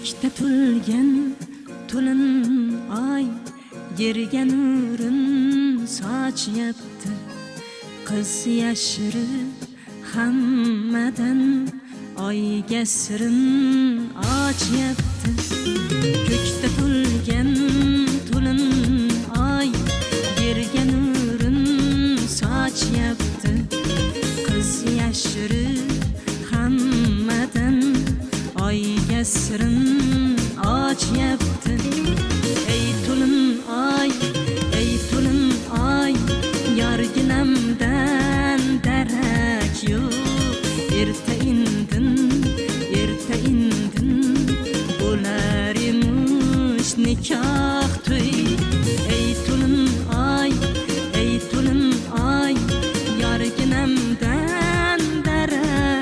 Kökte to'lgan to'lin oy yerga nurin sochyapti. Qiz yashirib hammadan oyga sirin ochyapti. Kökte to'lgan to'lin oy yerga nurin sochyapti. Qiz yashirib hammadan oyga sirin ochyapti. Ey to'lin oy, yorginamdan darak yo'q. Erta indin bo'lar emish nikoh to'y. Ey to'lin